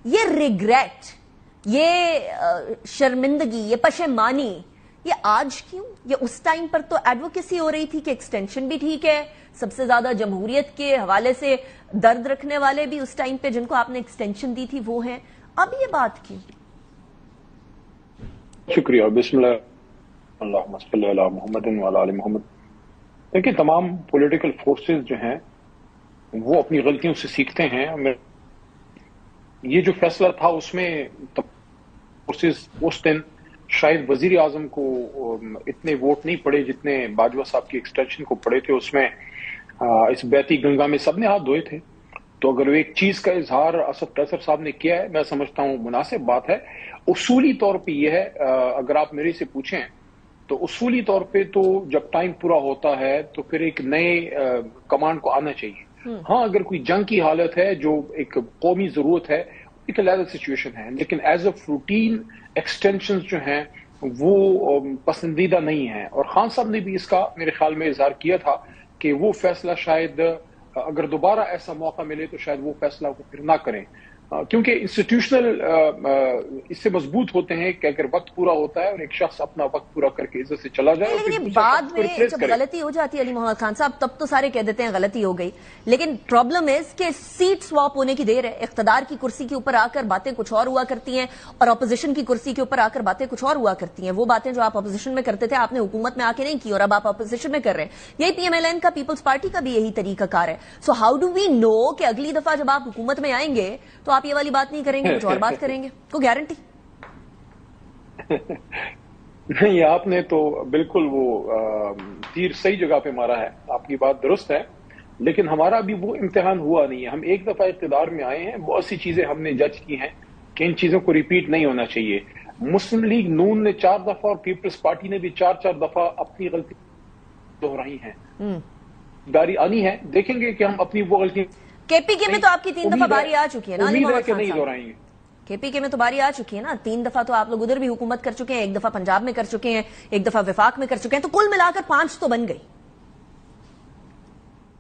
یہ ریگریٹ، یہ شرمندگی، یہ پشیمانی، یہ آج کیوں؟ یہ اس ٹائم پر تو ایڈوکیسی ہو رہی تھی کہ ایکسٹینشن بھی ٹھیک ہے، سب سے زیادہ جمہوریت کے حوالے سے درد رکھنے والے بھی اس ٹائم پہ جن کو آپ نے ایکسٹینشن دی تھی وہ ہیں، اب یہ بات کیوں؟ شکریہ. بسم اللہ، اللہم صلی علی محمد وعلی آل محمد. دیکھیں، تمام پولیٹیکل فورسز جو ہیں وہ اپنی غلطیوں سے سیکھتے ہیں. یہ جو فیصلہ تھا اس میں فورسز اس دن شاید وزیر اعظم کو اتنے ووٹ نہیں پڑے جتنے باجوہ صاحب کی ایکسٹینشن کو پڑے تھے. اس میں اس بیتی گنگا میں سب نے ہاتھ دھوئے تھے. تو اگر ایک چیز کا اظہار اسد قیصر صاحب نے کیا ہے، میں سمجھتا ہوں مناسب بات ہے. اصولی طور پہ یہ ہے، اگر آپ میرے سے پوچھیں تو اصولی طور پہ تو جب ٹائم پورا ہوتا ہے تو پھر ایک نئے کمانڈ کو آنا چاہیے. ہاں، اگر کوئی جنگ کی حالت ہے جو ایک قومی ضرورت ہے، ایک علیحدہ سچویشن ہے، لیکن ایز اے روٹین ایکسٹینشنز جو ہیں وہ پسندیدہ نہیں ہیں. اور خان صاحب نے بھی اس کا میرے خیال میں اظہار کیا تھا کہ وہ فیصلہ شاید اگر دوبارہ ایسا موقع ملے تو شاید وہ فیصلہ کو پھر نہ کریں، کیونکہ انسٹیٹیوشنل اس سے مضبوط ہوتے ہیں کہ اگر وقت پورا ہوتا ہے اور ایک شخص اپنا وقت پورا کر کے عزت سے چلا جائے. لیکن بعد میں جب غلطی ہو جاتی ہے علی محمد خان صاحب تب تو سارے کہہ دیتے ہیں غلطی ہو گئی، لیکن پرابلم از کہ سیٹ سواپ ہونے کی دیر ہے. اقتدار کی کرسی کے اوپر آ کر باتیں کچھ اور ہوا کرتی ہیں اور اپوزیشن کی کرسی کے اوپر آ کر باتیں کچھ اور ہوا کرتی ہیں. وہ باتیں جو آپ اپوزیشن میں کرتے تھے آپ نے حکومت میں آ کے نہیں کی اور اب آپ اپوزیشن میں کر رہے ہیں. یہی پی ایم ایل این کا، پیپلز پارٹی کا بھی یہی طریقہ کار ہے. سو ہاؤ ڈو وی نو کہ اگلی دفعہ جب آپ حکومت میں آئیں گے تو آپ یہ والی بات نہیں کریں گے، کچھ اور بات کریں گے؟ کوئی گارنٹی نہیں. آپ نے تو بالکل وہ تیر صحیح جگہ پہ مارا ہے، آپ کی بات درست ہے، لیکن ہمارا بھی وہ امتحان ہوا نہیں ہے. ہم ایک دفعہ اقتدار میں آئے ہیں، بہت سی چیزیں ہم نے جج کی ہیں کہ ان چیزوں کو ریپیٹ نہیں ہونا چاہیے. مسلم لیگ نون نے 4 دفعہ اور پیپلز پارٹی نے بھی 4 دفعہ اپنی غلطی دہرائی ہیں. باری آنی ہے، دیکھیں گے کہ ہم اپنی وہ غلطی. کے پی کے میں تو آپ کی 3 دفعہ باری آ چکی ہے نا علی محمد خان نہیں صاحب؟ دہرائیں گے. کے پی کے میں تو باری آ چکی ہے نا، 3 دفعہ تو آپ لوگ ادھر بھی حکومت کر چکے ہیں، 1 دفعہ پنجاب میں کر چکے ہیں، 1 دفعہ وفاق میں کر چکے ہیں، تو کل ملا کر 5 تو بن گئی.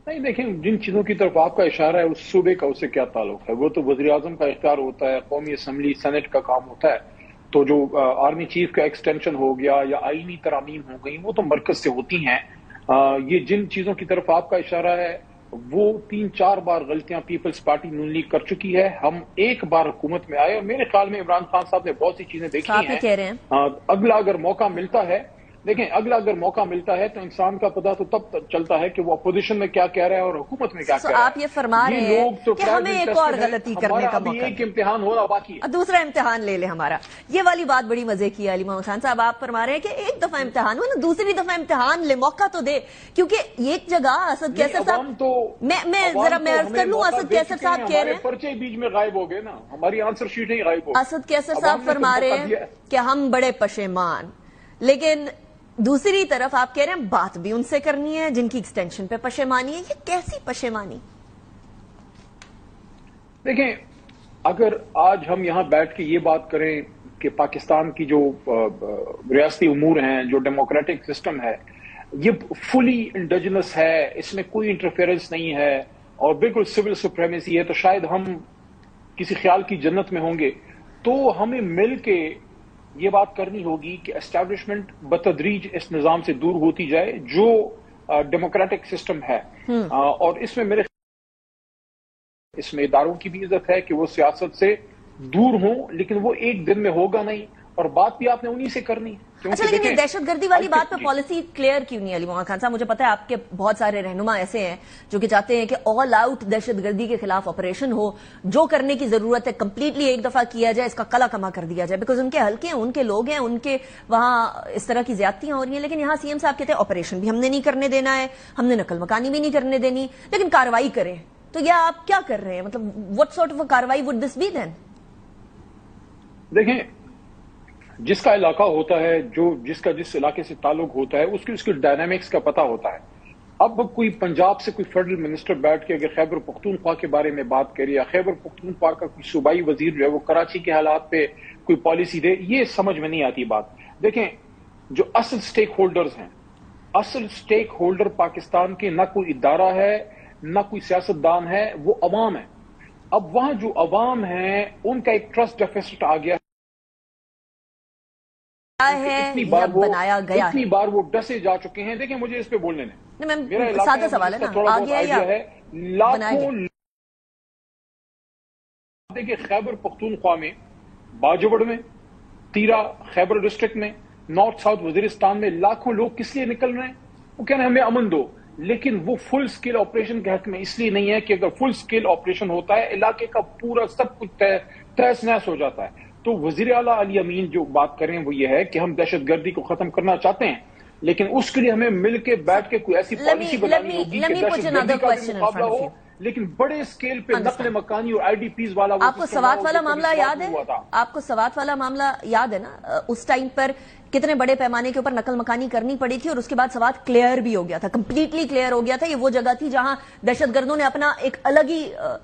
نہیں، دیکھیں، جن چیزوں کی طرف آپ کا اشارہ ہے اس صوبے کا اس سے کیا تعلق ہے؟ وہ تو وزیر اعظم کا اختیار ہوتا ہے، قومی اسمبلی سینٹ کا کام ہوتا ہے. تو جو آرمی چیف کا ایکسٹینشن ہو گیا یا آئینی ترامیم ہو گئی وہ تو مرکز سے ہوتی ہیں. یہ جن چیزوں کی طرف آپ کا اشارہ ہے وہ 3-4 بار غلطیاں پیپلز پارٹی نون لیگ کر چکی ہے. ہم ایک بار حکومت میں آئے اور میرے خیال میں عمران خان صاحب نے بہت سی چیزیں دیکھی ہیں. اگلا اگر موقع ملتا ہے، دیکھیں، اگلا اگر موقع ملتا ہے تو انسان کا پتہ تو تب چلتا ہے کہ وہ اپوزیشن میں کیا کہہ رہا ہے اور حکومت میں کیا کہہ رہا ہے. آپ یہ فرما رہے ہیں کہ ہمیں ایک اور غلطی کرنے کا موقع، ایک امتحان ہونا باقی ہے، دوسرا امتحان لے لے ہمارا. یہ والی بات بڑی مزے کی ہے علی محمد خان صاحب. آپ فرما رہے ہیں کہ ایک دفعہ امتحان ہو نا، دوسری دفعہ امتحان لے، موقع تو دے. کیونکہ ایک جگہ اسد قیصر صاحب، میں عرض کر لوں، اسد قیصر صاحب کہہ رہے ہیں پرچے بیچ میں غائب ہو گئے نا، ہماری آنسر شیٹ ہی غائب ہو گئی. اسد قیصر صاحب فرما رہے ہیں کہ ہم بڑے پشیمان، لیکن دوسری طرف آپ کہہ رہے ہیں بات بھی ان سے کرنی ہے جن کی ایکسٹینشن پہ پشیمانی ہے. یہ کیسی پشیمانی؟ دیکھیں، اگر آج ہم یہاں بیٹھ کے یہ بات کریں کہ پاکستان کی جو ریاستی امور ہیں، جو ڈیموکریٹک سسٹم ہے، یہ فلی انڈیجنس ہے، اس میں کوئی انٹرفیئرنس نہیں ہے اور بالکل سول سپریمیسی ہے، تو شاید ہم کسی خیال کی جنت میں ہوں گے. تو ہمیں مل کے یہ بات کرنی ہوگی کہ اسٹیبلشمنٹ بتدریج اس نظام سے دور ہوتی جائے جو ڈیموکریٹک سسٹم ہے. اور اس میں اداروں کی بھی عزت ہے کہ وہ سیاست سے دور ہوں، لیکن وہ ایک دن میں ہوگا نہیں، اور بات بھی آپ نے انہی سے کرنی. اچھا، لیکن یہ دہشت گردی والی بات پہ پالیسی کلیئر کیوں نہیں علی محمد خان صاحب؟ مجھے پتا ہے آپ کے بہت سارے رہنما ایسے ہیں جو کہ چاہتے ہیں کہ آل آؤٹ دہشت گردی کے خلاف آپریشن ہو، جو کرنے کی ضرورت ہے کمپلیٹلی ایک دفعہ کیا جائے، اس کا کلا کما کر دیا جائے، بیکاز ان کے حلقے ہیں، ان کے لوگ ہیں، ان کے وہاں اس طرح کی زیادتیاں ہو رہی ہیں. لیکن یہاں سی ایم صاحب کہتے ہیں آپریشن بھی ہم نے نہیں کرنے دینا ہے، ہم نے نقل مکانی بھی نہیں کرنے دینی، لیکن کاروائی کریں. تو یہ آپ کیا کر رہے ہیں؟ مطلب وٹ سارٹ آف کاروائی وڈ دس بی دین؟ دیکھیں، جس کا علاقہ ہوتا ہے، جس علاقے سے تعلق ہوتا ہے، اس کی ڈائنامکس کا پتہ ہوتا ہے. اب کوئی پنجاب سے کوئی فیڈرل منسٹر بیٹھ کے اگر خیبر پختونخوا کے بارے میں بات کرے یا خیبر پختونخوا کا کوئی صوبائی وزیر جو ہے وہ کراچی کے حالات پہ کوئی پالیسی دے، یہ سمجھ میں نہیں آتی بات. دیکھیں، جو اصل سٹیک ہولڈرز ہیں، اصل سٹیک ہولڈر پاکستان کے نہ کوئی ادارہ ہے، نہ کوئی سیاستدان ہے، وہ عوام ہے. اب وہاں جو عوام ہیں ان کا ایک ٹرسٹ ڈیفیسٹ آ گیا ہے، اتنی بار وہ ڈسے جا چکے ہیں. دیکھیں مجھے اس پہ بولنے دیں. میرا سادہ سوال ہے نا، تھوڑا بہت آگے آئیڈیا ہے. لاکھوں دیکھیں خیبر پختونخوا میں، باجوڑ میں، تیرا خیبر ڈسٹرکٹ میں، نارتھ ساؤتھ وزیرستان میں لاکھوں لوگ کس لیے نکل رہے ہیں؟ وہ کہہ رہے ہیں ہمیں امن دو. لیکن وہ فل سکیل آپریشن کے حق میں اس لیے نہیں ہے کہ اگر فل سکیل آپریشن ہوتا ہے علاقے کا پورا سب کچھ تہس نہس ہو جاتا ہے. تو وزیر اعلیٰ علی امین جو بات کر رہے ہیں وہ یہ ہے کہ ہم دہشت گردی کو ختم کرنا چاہتے ہیں، لیکن اس کے لیے ہمیں مل کے بیٹھ کے کوئی ایسی پالیسی بنانی ہوگی کہ دہشت گردی کا بھی مقابلہ ہو، لیکن بڑے اسکیل پہ نقل مکانی اور آئی ڈی پیز والا. آپ کو سوات والا معاملہ یاد ہے؟ آپ کو سوات والا معاملہ یاد ہے نا؟ اس ٹائم پر کتنے بڑے پیمانے کے اوپر نقل مکانی کرنی پڑی تھی اور اس کے بعد سوات کلیئر بھی ہو گیا تھا، کمپلیٹلی کلیئر ہو گیا تھا. یہ وہ جگہ تھی جہاں دہشت گردوں نے اپنا ایک الگ ہی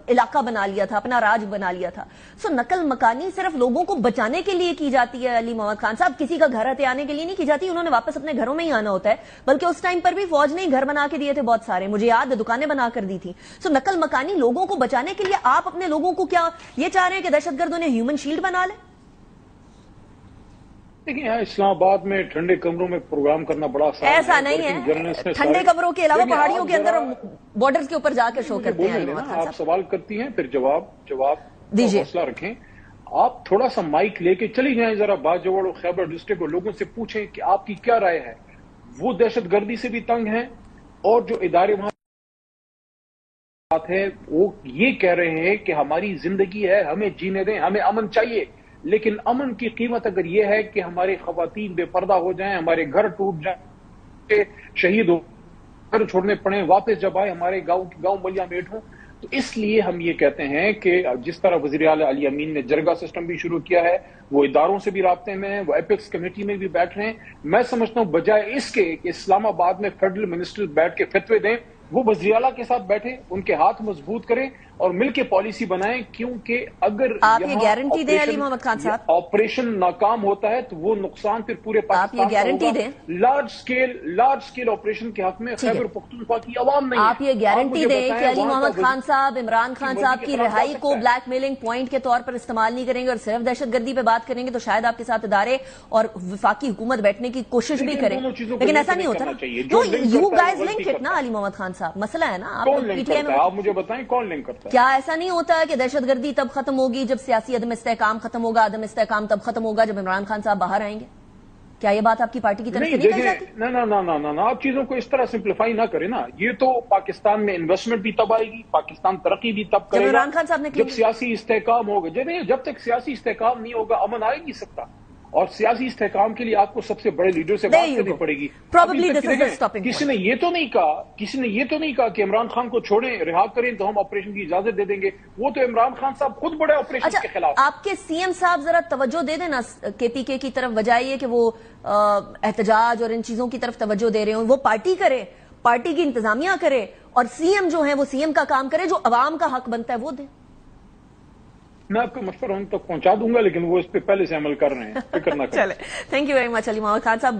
علاقہ بنا لیا تھا، اپنا راج بنا لیا تھا. سو نقل مکانی صرف لوگوں کو بچانے کے لیے کی جاتی ہے علی محمد خان صاحب، کسی کا گھر ہتھیانے کے لیے نہیں کی جاتی. انہوں نے واپس اپنے گھروں میں ہی آنا ہوتا ہے، بلکہ اس ٹائم پر بھی فوج نے گھر بنا کے دیے تھے بہت سارے، مجھے یاد ہے دکانیں بنا کر دی تھی. سو نقل مکانی لوگوں کو بچانے کے لیے آپ اپنے لوگوں کو کیا یہ چاہ رہے ہیں کہ دہشت گردوں نے ہیومن شیلڈ بنا لے؟ دیکھیں یہاں اسلام آباد میں ٹھنڈے کمروں میں پروگرام کرنا بڑا آسان ہے. ایسا نہیں ہے، ٹھنڈے کمروں کے علاوہ پہاڑیوں کے اندر بارڈرز کے اوپر جا کے شو کرتے ہیں. آپ سوال کرتی ہیں پھر جواب دیجیے، حوصلہ رکھیں. آپ تھوڑا سا مائک لے کے چلی جائیں ذرا باجوڑ اور خیبر ڈسٹرکٹ اور لوگوں سے پوچھیں کہ آپ کی کیا رائے ہے. وہ دہشت گردی سے بھی تنگ ہیں اور جو ادارے وہاں ہے وہ یہ کہہ رہے ہیں کہ ہماری زندگی ہے، ہمیں جینے دیں، ہمیں امن چاہیے. لیکن امن کی قیمت اگر یہ ہے کہ ہمارے خواتین بے پردہ ہو جائیں، ہمارے گھر ٹوٹ جائیں، شہید ہو گھر چھوڑنے پڑیں، واپس جب آئے ہمارے گاؤں ملیا میٹ ہوں. تو اس لیے ہم یہ کہتے ہیں کہ جس طرح وزیر اعلیٰ علی امین نے جرگہ سسٹم بھی شروع کیا ہے، وہ اداروں سے بھی رابطے میں ہیں، وہ ایپیکس کمیٹی میں بھی بیٹھ رہے ہیں. میں سمجھتا ہوں بجائے اس کے کہ اسلام آباد میں فیڈرل منسٹر بیٹھ کے فتوے دیں، وہ وزیر اعلیٰ کے ساتھ بیٹھے، ان کے ہاتھ مضبوط کریں اور مل کے پالیسی بنائیں. کیونکہ اگر آپ یہ گارنٹی دیں علی محمد خان صاحب، آپریشن ناکام ہوتا ہے تو وہ نقصان پھر پورے پاکستان کا ہوگا. آپ یہ گارنٹی دیں لارج سکیل آپریشن کے حق میں خیبر پختونخوا کی عوام نہیں ہے. آپ یہ گارنٹی دیں کہ علی محمد خان صاحب عمران خان صاحب کی رہائی کو بلیک میلنگ پوائنٹ کے طور پر استعمال نہیں کریں گے اور صرف دہشت گردی پہ بات کریں گے تو شاید آپ کے ساتھ ادارے اور وفاقی حکومت بیٹھنے کی کوشش بھی کریں، لیکن ایسا نہیں ہوتا نا. یو گائز لنک اٹ نا علی محمد خان صاحب، مسئلہ ہے نا. آپ مجھے بتائیں کون لنک کرتا ہے؟ کیا ایسا نہیں ہوتا کہ دہشت گردی تب ختم ہوگی جب سیاسی عدم استحکام ختم ہوگا، عدم استحکام تب ختم ہوگا جب عمران خان صاحب باہر آئیں گے؟ کیا یہ بات آپ کی پارٹی کی طرف سے نہیں کہی جاتی؟ نہ آپ چیزوں کو اس طرح سمپلیفائی نہ کریں نا. یہ تو پاکستان میں انویسٹمنٹ بھی تب آئے گی، پاکستان ترقی بھی تب کرے گا عمران خان صاحب نے جب سیاسی استحکام ہوگا. جب تک سیاسی استحکام نہیں ہوگا امن آئے نہیں سکتا. اور سیاسی استحکام کے لیے آپ کو سب سے بڑے لیڈر سے بات کرنی پڑے گی. کسی نے یہ تو نہیں کہا کہ عمران خان کو چھوڑیں، رہا کریں تو ہم آپریشن کی اجازت دے دیں گے. وہ تو عمران خان صاحب خود بڑے آپریشن کے خلاف. آپ کے سی ایم صاحب ذرا توجہ دے دیں نا کے پی کے کی طرف، بجائے یہ کہ وہ احتجاج اور ان چیزوں کی طرف توجہ دے رہے ہوں. وہ پارٹی کرے، پارٹی کی انتظامیہ کرے، اور سی ایم جو ہیں وہ سی ایم کا کام کرے، جو عوام کا حق بنتا ہے وہ دے. میں آپ کا مشورہ ان تک پہنچا دوں گا، لیکن وہ اس پہ پہلے سے عمل کر رہے ہیں، فکر نہ کریں. چلے، تھینک یو ویری مچ علی محمد خان صاحب.